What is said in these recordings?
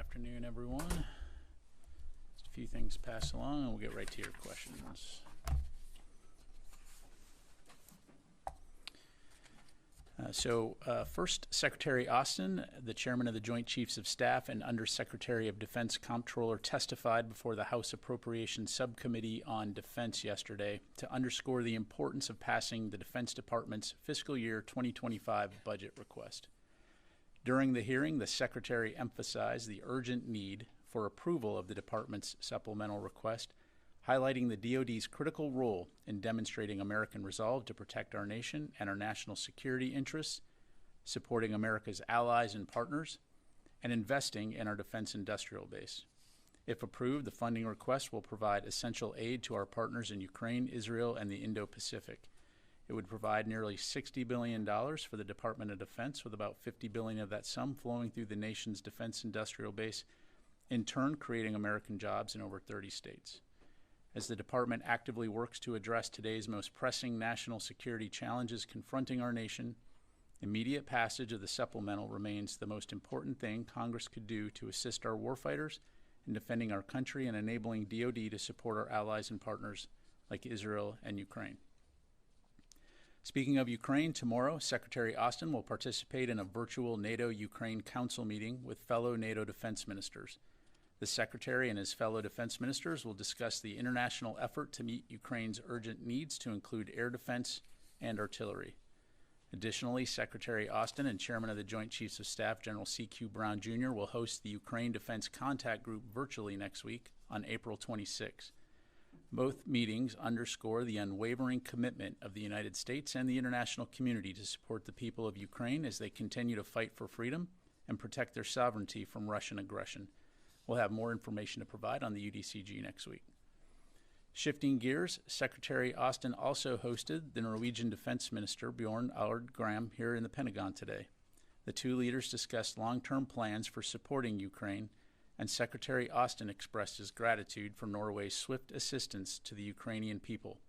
afternoon, everyone. Just a few things pass along, and we'll get right to your questions. First, Secretary Austin, the Chairman of the Joint Chiefs of Staff and Undersecretary of Defense Comptroller, testified before the House Appropriations Subcommittee on Defense yesterday to underscore the importance of passing the Defense Department's fiscal year 2025 budget request. During the hearing, the Secretary emphasized the urgent need for approval of the Department's supplemental request, highlighting the DoD's critical role in demonstrating American resolve to protect our nation and our national security interests, supporting America's allies and partners, and investing in our defense industrial base. If approved, the funding request will provide essential aid to our partners in Ukraine, Israel, and the Indo-Pacific. It would provide nearly $60 billion for the Department of Defense, with about $50 billion of that sum flowing through the nation's defense industrial base, in turn creating American jobs in over 30 states. As the department actively works to address today's most pressing national security challenges confronting our nation, immediate passage of the supplemental remains the most important thing Congress could do to assist our warfighters in defending our country and enabling DoD to support our allies and partners like Israel and Ukraine. Speaking of Ukraine, tomorrow, Secretary Austin will participate in a virtual NATO-Ukraine Council meeting with fellow NATO defense ministers. The Secretary and his fellow defense ministers will discuss the international effort to meet Ukraine's urgent needs to include air defense and artillery. Additionally, Secretary Austin and Chairman of the Joint Chiefs of Staff, General C.Q. Brown Jr., will host the Ukraine Defense Contact Group virtually next week on April 26. Both meetings underscore the unwavering commitment of the United States and the international community to support the people of Ukraine as they continue to fight for freedom and protect their sovereignty from Russian aggression. We'll have more information to provide on the UDCG next week. Shifting gears, Secretary Austin also hosted the Norwegian Defense Minister, Bjorn Ard Gram, here in the Pentagon today. The two leaders discussed long-term plans for supporting Ukraine, and Secretary Austin expressed his gratitude for Norway's swift assistance to the Ukrainian people.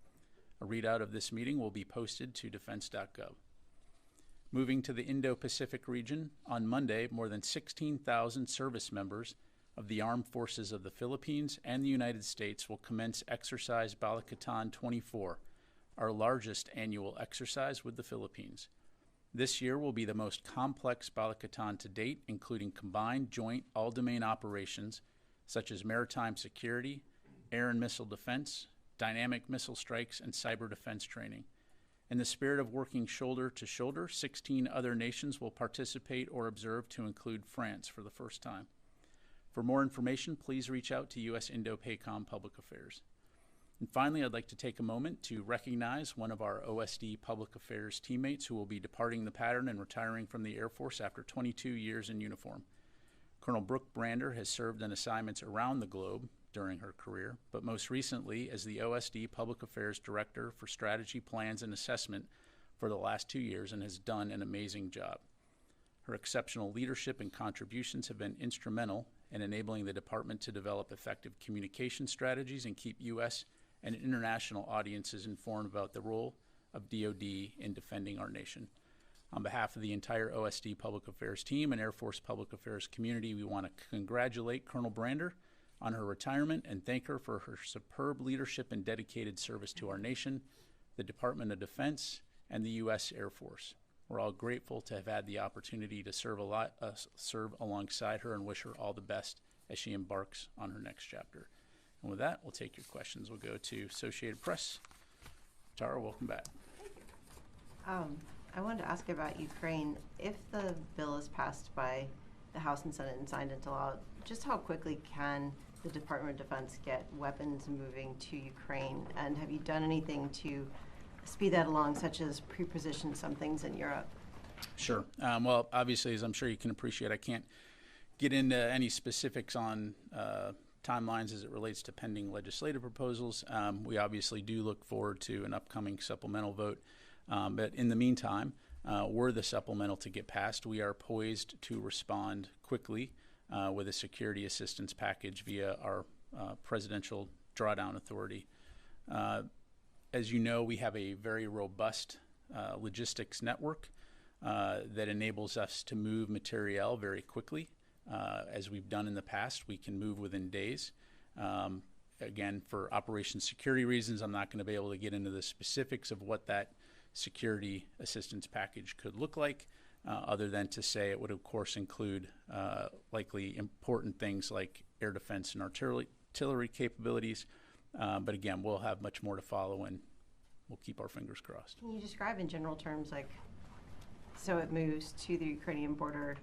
A readout of this meeting will be posted to defense.gov. Moving to the Indo-Pacific region, on Monday, more than 16,000 service members of the Armed Forces of the Philippines and the United States will commence Exercise Balikatan 24, our largest annual exercise with the Philippines. This year will be the most complex Balikatan to date, including combined joint all-domain operations such as maritime security, air and missile defense, dynamic missile strikes, and cyber defense training. In the spirit of working shoulder to shoulder, 16 other nations will participate or observe, to include France for the first time. For more information, please reach out to U.S. Indo-PACOM Public Affairs. And finally, I'd like to take a moment to recognize one of our OSD Public Affairs teammates who will be departing the pattern and retiring from the Air Force after 22 years in uniform. Colonel Brooke Brander has served on assignments around the globe during her career, but most recently as the OSD Public Affairs Director for Strategy, Plans, and Assessment for the last 2 years, and has done an amazing job. Her exceptional leadership and contributions have been instrumental in enabling the department to develop effective communication strategies and keep U.S. and international audiences informed about the role of DoD in defending our nation. On behalf of the entire OSD Public Affairs team and Air Force Public Affairs community, we want to congratulate Colonel Brander on her retirement and thank her for her superb leadership and dedicated service to our nation, the Department of Defense, and the U.S. Air Force. We're all grateful to have had the opportunity to serve alongside her and wish her all the best as she embarks on her next chapter. And with that, we'll take your questions. We'll go to Associated Press. Tara, welcome back. I wanted to ask about Ukraine. If the bill is passed by the House and Senate and signed into law, just how quickly can the Department of Defense get weapons moving to Ukraine? And have you done anything to speed that along, such as pre-position some things in Europe? Sure. Well, obviously, as I'm sure you can appreciate, I can't get into any specifics on timelines as it relates to pending legislative proposals. We obviously do look forward to an upcoming supplemental vote. But in the meantime, were the supplemental to get passed, we are poised to respond quickly with a security assistance package via our Presidential Drawdown Authority. As you know, we have a very robust logistics network that enables us to move materiel very quickly as we've done in the past, we can move within days. Again, for operation security reasons, I'm not going to be able to get into the specifics of what that security assistance package could look like, other than to say it would, of course, include likely important things like air defense and artillery capabilities. But again, we'll have much more to follow, and we'll keep our fingers crossed. Can you describe in general terms, like, so it moves to the Ukrainian border?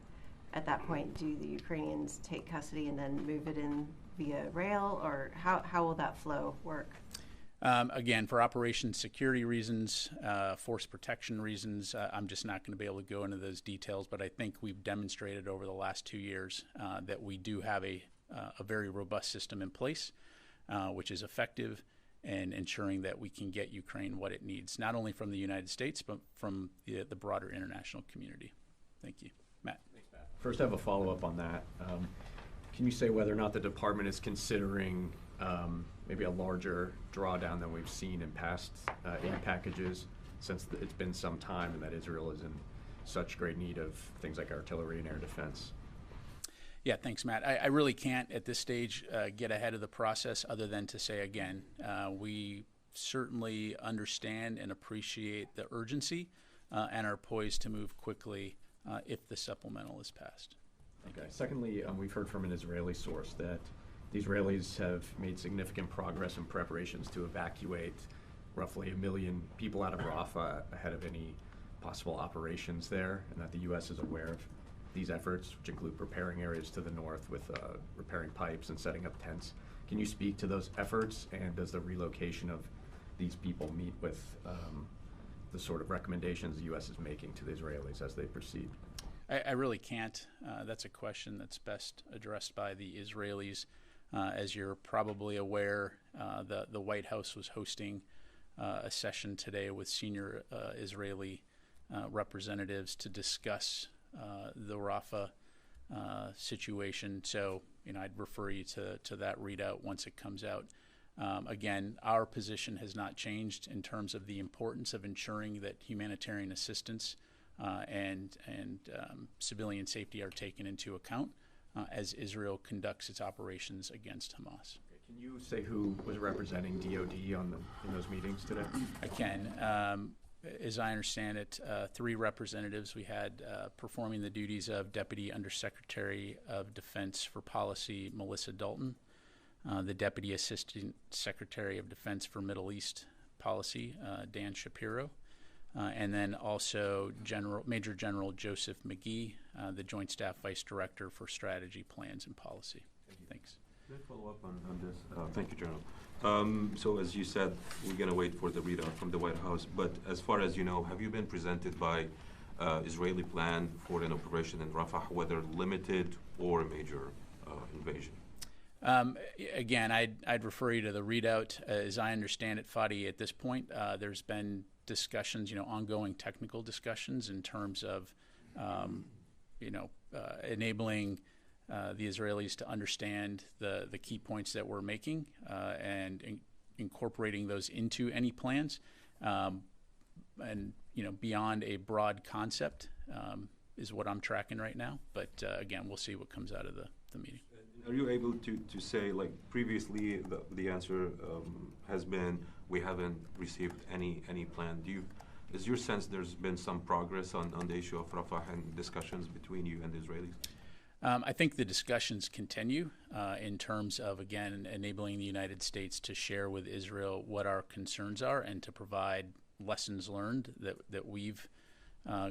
At that point, do the Ukrainians take custody and then move it in via rail, or how will that flow work? Again, for operation security reasons, force protection reasons, I'm just not going to be able to go into those details, but I think we've demonstrated over the last 2 years that we do have a very robust system in place, which is effective in ensuring that we can get Ukraine what it needs, not only from the United States, but from the broader international community. Thank you. Matt. First, I have a follow-up on that. Can you say whether or not the department is considering maybe a larger drawdown than we've seen in past aid packages, since it's been some time and that Israel is in such great need of things like artillery and air defense? Yeah, thanks, Matt. I really can't at this stage get ahead of the process, other than to say, again, we certainly understand and appreciate the urgency and are poised to move quickly if the supplemental is passed. Okay. Secondly, we've heard from an Israeli source that the Israelis have made significant progress in preparations to evacuate roughly 1 million people out of Rafah ahead of any possible operations there, and that the U.S. is aware of these efforts, which include preparing areas to the north with repairing pipes and setting up tents. Can you speak to those efforts, and does the relocation of these people meet with the sort of recommendations the U.S. is making to the Israelis as they proceed? I really can't. That's a question that's best addressed by the Israelis. As you're probably aware, the White House was hosting a session today with senior Israeli representatives to discuss the Rafah situation. So, I'd refer you to that readout once it comes out. Again, our position has not changed in terms of the importance of ensuring that humanitarian assistance and civilian safety are taken into account as Israel conducts its operations against Hamas. Can you say who was representing DoD in those meetings today? I can. As I understand it, 3 representatives we had performing the duties of Deputy Undersecretary of Defense for Policy, Melissa Dalton, the Deputy Assistant Secretary of Defense for Middle East Policy, Dan Shapiro, and then also Major General Joseph McGee, the Joint Staff Vice Director for Strategy, Plans, and Policy. Thanks. Can I follow up on this? Thank you, General. So as you said, we're going to wait for the readout from the White House. But as far as you know, have you been presented by Israeli plan for an operation in Rafah, whether limited or a major invasion? Again, I'd refer you to the readout. As I understand it, Fadi, at this point, there's been discussions, ongoing technical discussions in terms of, enabling the Israelis to understand the key points that we're making and incorporating those into any plans. And, beyond a broad concept is what I'm tracking right now. But again, we'll see what comes out of the meeting. Are you able to say, like previously, the answer has been we haven't received any plan? Is your sense there's been some progress on the issue of Rafah and discussions between you and the Israelis? I think the discussions continue in terms of, again, enabling the United States to share with Israel what our concerns are and to provide lessons learned that we've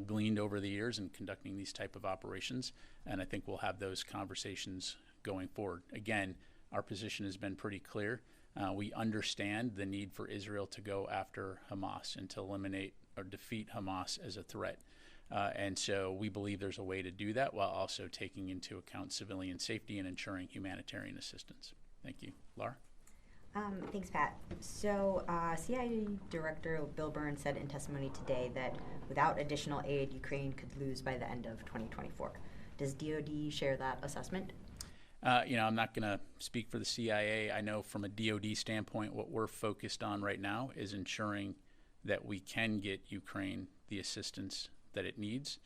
gleaned over the years in conducting these type of operations. And I think we'll have those conversations going forward. Again, our position has been pretty clear. We understand the need for Israel to go after Hamas and to eliminate or defeat Hamas as a threat. And so we believe there's a way to do that while also taking into account civilian safety and ensuring humanitarian assistance. Thank you. Laura? Thanks, Pat. So CIA Director Bill Burns said in testimony today that without additional aid, Ukraine could lose by the end of 2024. Does DoD share that assessment? I'm not going to speak for the CIA. I know from a DoD standpoint, what we're focused on right now is ensuring that we can get Ukraine the assistance that it needs.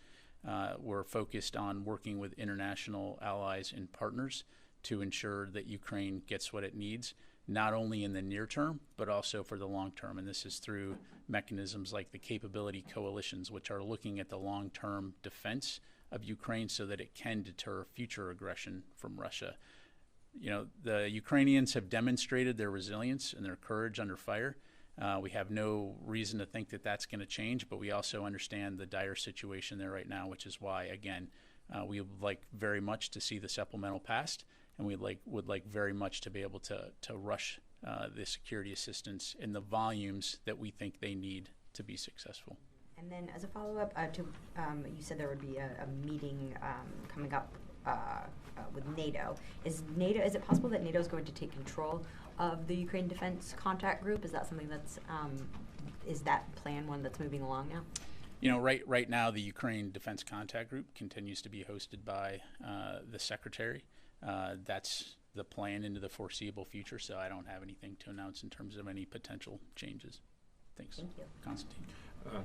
we're focused on working with international allies and partners to ensure that Ukraine gets what it needs, not only in the near term, but also for the long term. And this is through mechanisms like the capability coalitions, which are looking at the long-term defense of Ukraine so that it can deter future aggression from Russia. You know, the Ukrainians have demonstrated their resilience and their courage under fire. We have no reason to think that that's going to change, but we also understand the dire situation there right now, which is why, again, we would like very much to see the supplemental passed, and we would like very much to be able to rush the security assistance in the volumes that we think they need to be successful. And then as a follow-up to, you said there would be a meeting coming up with NATO. Is it possible that NATO is going to take control of the Ukraine Defense Contact Group? Is that something that's, is that plan one that's moving along now? You know, right now the Ukraine Defense Contact Group continues to be hosted by the Secretary. That's the plan into the foreseeable future, so I don't have anything to announce in terms of any potential changes. Thanks. Thank you. Constantine.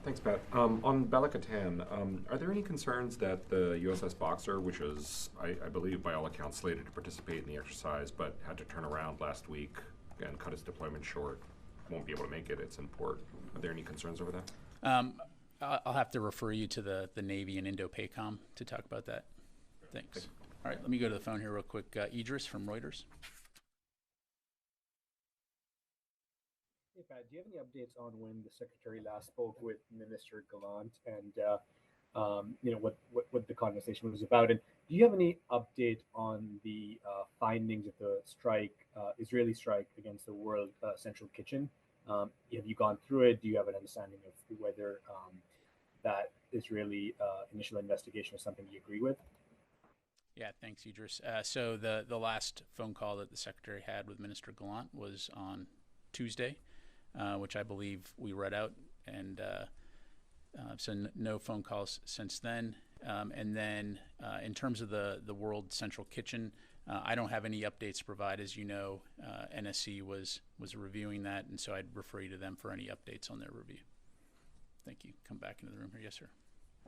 Thanks, Pat. On Balikatan, are there any concerns that the USS Boxer, which is, I believe, by all accounts, slated to participate in the exercise, but had to turn around last week and cut its deployment short, won't be able to make it? It's in port. Are there any concerns over that? I'll have to refer you to the Navy and Indo-Pacom to talk about that. Thanks. All right, let me go to the phone here real quick. Idris from Reuters. Hey, Pat, do you have any updates on when the Secretary last spoke with Minister Gallant and, you know, what the conversation was about? And do you have any update on the findings of the strike, Israeli strike against the World Central Kitchen? Have you gone through it? Do you have an understanding of whether that Israeli initial investigation is something you agree with? Yeah, thanks, Idris. So the last phone call that the Secretary had with Minister Gallant was on Tuesday, which I believe we read out, and so no phone calls since then. And then in terms of the World Central Kitchen, I don't have any updates to provide. As you know, NSC was reviewing that, and so I'd refer you to them for any updates on their review. Thank you. Come back into the room here. Yes, sir.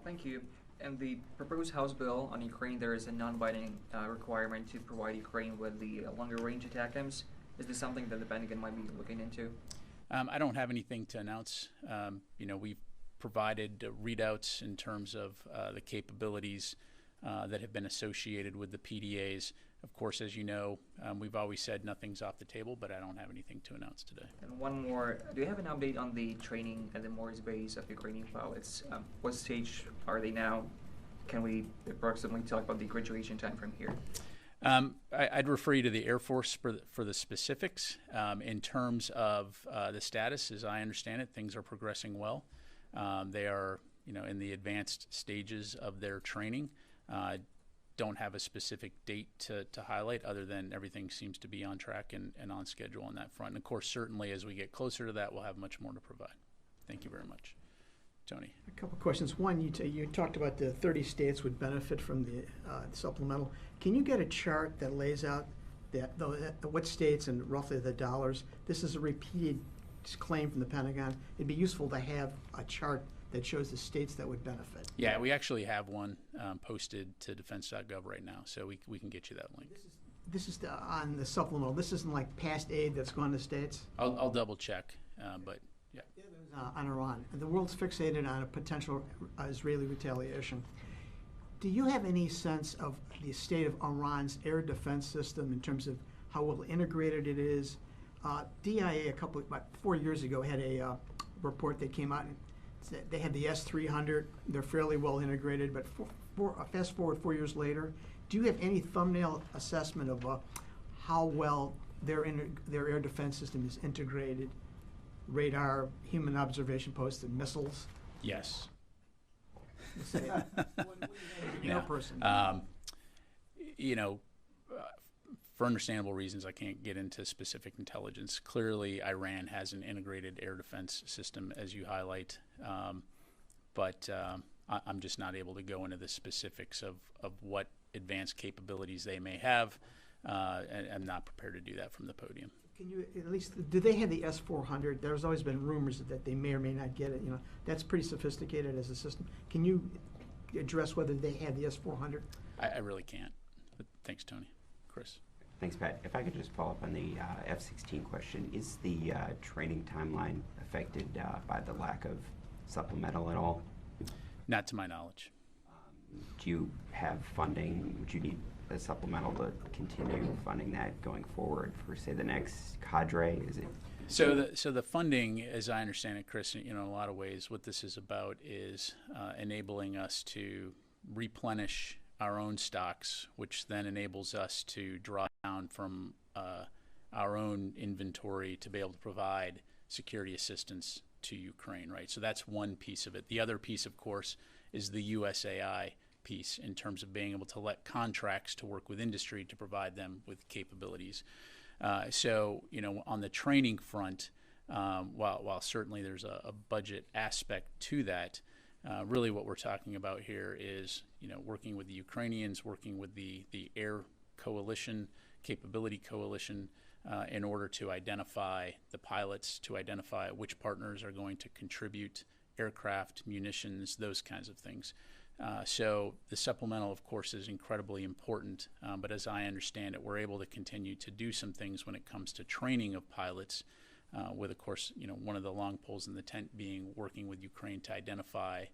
Thank you. In the proposed House bill on Ukraine, there is a non-binding requirement to provide Ukraine with the longer-range ATACMS. Is this something that the Pentagon might be looking into? I don't have anything to announce. You know, we've provided readouts in terms of the capabilities that have been associated with the PDAs. Of course, as you know, we've always said nothing's off the table, but I don't have anything to announce today. And one more, do you have an update on the training at the Morris base of Ukrainian pilots? What stage are they now? Can we approximately talk about the graduation time from here? I'd refer you to the Air Force for the specifics. In terms of the status, as I understand it, things are progressing well. They are, you know, in the advanced stages of their training. Don't have a specific date to highlight, other than everything seems to be on track and on schedule on that front. And of course, certainly as we get closer to that, we'll have much more to provide. Thank you very much. Tony. A couple of questions. One, you talked about the 30 states would benefit from the supplemental. Can you get a chart that lays out what states and roughly the dollars? This is a repeated claim from the Pentagon. It'd be useful to have a chart that shows the states that would benefit. Yeah, we actually have one posted to defense.gov right now, so we can get you that link. This is on the supplemental. This isn't like past aid that's gone to states? I'll double check, but yeah. On Iran. The world's fixated on a potential Israeli retaliation. Do you have any sense of the state of Iran's air defense system in terms of how well integrated it is? DIA about 4 years ago had a report that came out and said they had the S-300. They're fairly well integrated, but fast forward 4 years later, do you have any thumbnail assessment of how well their air defense system is integrated? Radar, human observation posts, and missiles? Yes. You know, for understandable reasons, I can't get into specific intelligence. Clearly, Iran has an integrated air defense system, as you highlight, but I'm just not able to go into the specifics of what advanced capabilities they may have, and I'm not prepared to do that from the podium. Can you at least, do they have the S-400? There's always been rumors that they may or may not get it. You know, that's pretty sophisticated as a system. Can you address whether they have the S-400? I really can't. But thanks, Tony. Chris. Thanks, Pat. If I could just follow up on the F-16 question, is the training timeline affected by the lack of supplemental at all? Not to my knowledge. Do you have funding? Would you need a supplemental to continue funding that going forward for, say, the next cadre? Is it? So the funding, as I understand it, Chris, in a lot of ways, what this is about is enabling us to replenish our own stocks, which then enables us to draw down from our own inventory to be able to provide security assistance to Ukraine, right? So that's one piece of it. The other piece, of course, is the USAI piece in terms of being able to let contracts to work with industry to provide them with capabilities. So, on the training front, while certainly there's a budget aspect to that, really what we're talking about here is, working with the Ukrainians, working with the Air Coalition, Capability Coalition, in order to identify the pilots, to identify which partners are going to contribute aircraft, munitions, those kinds of things. So the supplemental, of course, is incredibly important, but as I understand it, we're able to continue to do some things when it comes to training of pilots, with, of course, one of the long poles in the tent being working with Ukraine to identify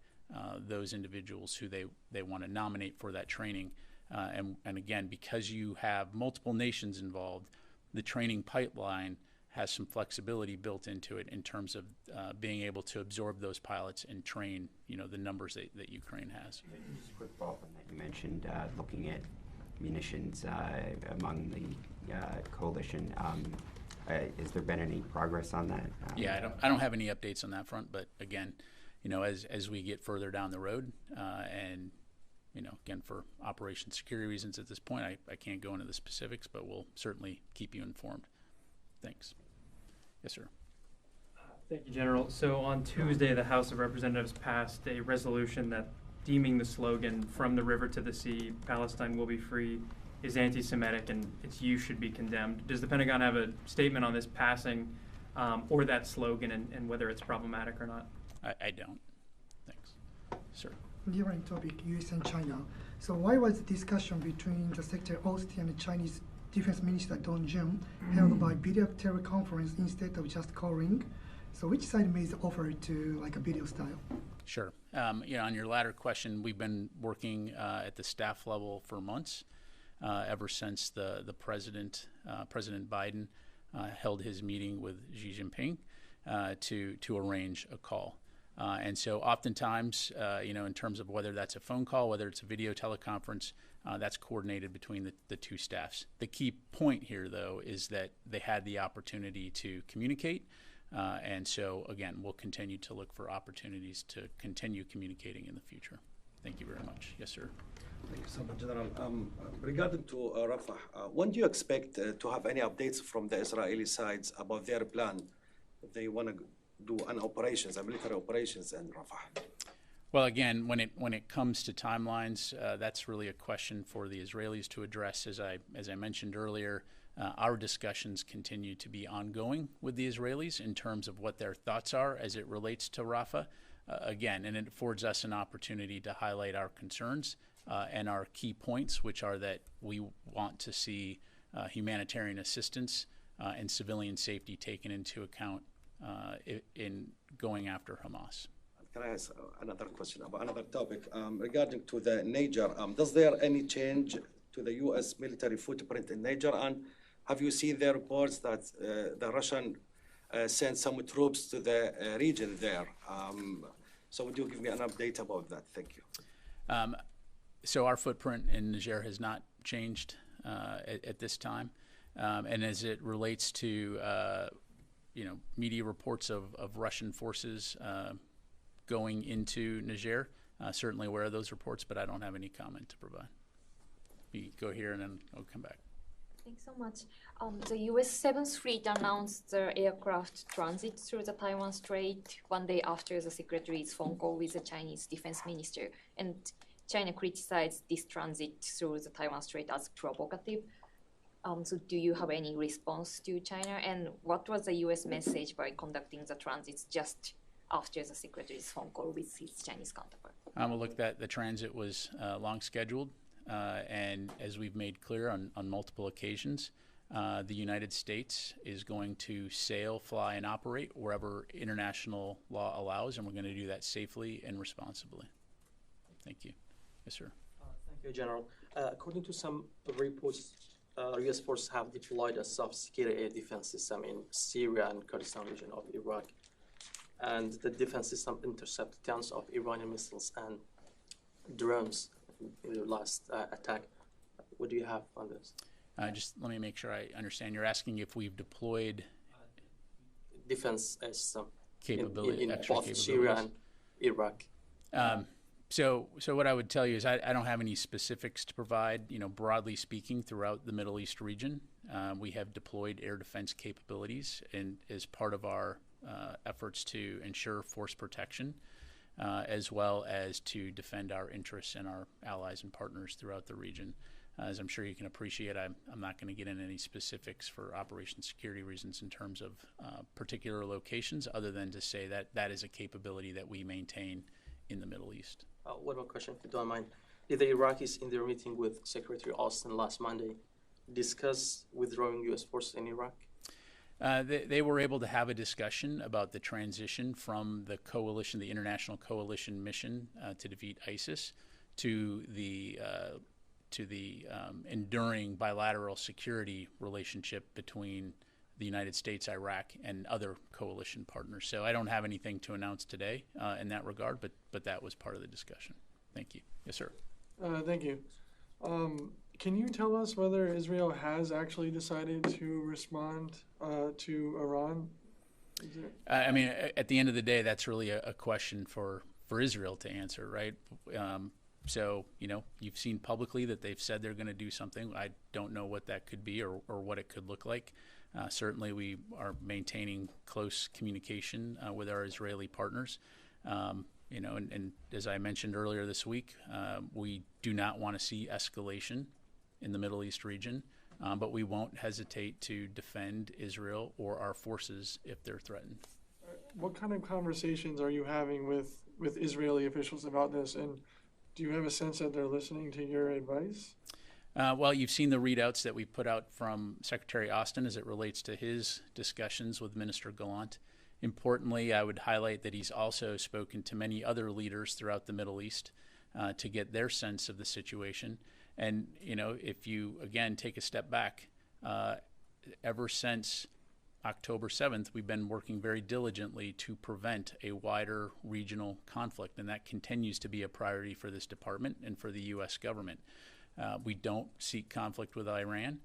those individuals who they want to nominate for that training. And again, because you have multiple nations involved, the training pipeline has some flexibility built into it in terms of being able to absorb those pilots and train, the numbers that Ukraine has. Just a quick follow-up on that. You mentioned looking at munitions among the coalition. Has there been any progress on that? Yeah, I don't have any updates on that front, but again, as we get further down the road, and again, for operation security reasons at this point, I can't go into the specifics, but we'll certainly keep you informed. Thanks. Yes, sir. Thank you, General. So on Tuesday, the House of Representatives passed a resolution that deeming the slogan "From the river to the sea, Palestine will be free" is anti-Semitic and its use should be condemned. Does the Pentagon have a statement on this passing or that slogan and whether it's problematic or not? I don't. Thanks. Sir. Different topic, U.S. and China. So why was the discussion between the Secretary Austin and the Chinese Defense Minister Don Jun held by video teleconference instead of just calling? So which side made the offer to like a video style? Sure. On your latter question, we've been working at the staff level for months, ever since the President Biden, held his meeting with Xi Jinping to arrange a call. And so oftentimes, in terms of whether that's a phone call, whether it's a video teleconference, that's coordinated between the two staffs. The key point here, though, is that they had the opportunity to communicate. And so, again, we'll continue to look for opportunities to continue communicating in the future. Thank you very much. Yes, sir. Thank you so much, General. Regarding to Rafah, when do you expect to have any updates from the Israeli sides about their plan if they want to do military operations in Rafah? Well, again, when it comes to timelines, that's really a question for the Israelis to address. As I mentioned earlier, our discussions continue to be ongoing with the Israelis in terms of what their thoughts are as it relates to Rafah. Again, and it affords us an opportunity to highlight our concerns and our key points, which are that we want to see humanitarian assistance and civilian safety taken into account in going after Hamas. Can I ask another question about another topic regarding to the Niger? Does there any change to the U.S. military footprint in Niger? And have you seen the reports that the Russian sent some troops to the region there? So would you give me an update about that? Thank you. So our footprint in Niger has not changed at this time. And as it relates to media reports of Russian forces going into Niger, certainly aware of those reports, but I don't have any comment to provide. You go here and then I'll come back. Thanks so much. The U.S. 7th Fleet announced the aircraft transit through the Taiwan Strait one day after the Secretary's phone call with the Chinese defense minister. And China criticized this transit through the Taiwan Strait as provocative. So do you have any response to China? And what was the U.S. message by conducting the transits just after the Secretary's phone call with his Chinese counterpart? Well, look, the transit was long scheduled, and as we've made clear on multiple occasions, the United States is going to sail, fly, and operate wherever international law allows, and we're going to do that safely and responsibly. Thank you. Yes, sir. Thank you, General. According to some reports, U.S. forces have deployed a sophisticated air defense system in Syria and Kurdistan region of Iraq. And the defense system intercepted tons of Iranian missiles and drones in the last attack. What do you have on this? Just let me make sure I understand. You're asking if we've deployed defense system capability, in extra both capabilities. Syria and Iraq. So what I would tell you is I don't have any specifics to provide. Broadly speaking, throughout the Middle East region, we have deployed air defense capabilities, and as part of our efforts to ensure force protection, as well as to defend our interests and our allies and partners throughout the region. As I'm sure you can appreciate, I'm not going to get into any specifics for operation security reasons in terms of particular locations, other than to say that that is a capability that we maintain in the Middle East. One more question, if you don't mind. Did the Iraqis, in their meeting with Secretary Austin last Monday, discuss withdrawing U.S. forces in Iraq? They were able to have a discussion about the transition from the coalition, the international coalition mission to defeat ISIS, to the enduring bilateral security relationship between the United States, Iraq, and other coalition partners. So I don't have anything to announce today in that regard, but that was part of the discussion. Thank you. Yes, sir. Thank you. Can you tell us whether Israel has actually decided to respond to Iran? I mean, at the end of the day, that's really a question for Israel to answer, right? So, you've seen publicly that they've said they're going to do something. I don't know what that could be or what it could look like. Certainly, we are maintaining close communication with our Israeli partners. And as I mentioned earlier this week, we do not want to see escalation in the Middle East region, but we won't hesitate to defend Israel or our forces if they're threatened. What kind of conversations are you having with Israeli officials about this, and do you have a sense that they're listening to your advice? Well, you've seen the readouts that we put out from Secretary Austin as it relates to his discussions with Minister Gallant. Importantly, I would highlight that he's also spoken to many other leaders throughout the Middle East to get their sense of the situation. And, if you, again, take a step back, ever since October 7th, we've been working very diligently to prevent a wider regional conflict, and that continues to be a priority for this department and for the U.S. government. We don't seek conflict with Iran.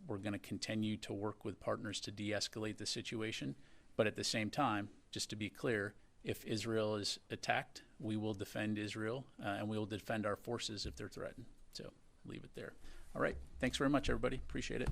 We're going to continue to work with partners to de-escalate the situation. But at the same time, just to be clear, if Israel is attacked, we will defend Israel, and we will defend our forces if they're threatened. So leave it there. All right. Thanks very much, everybody. Appreciate it.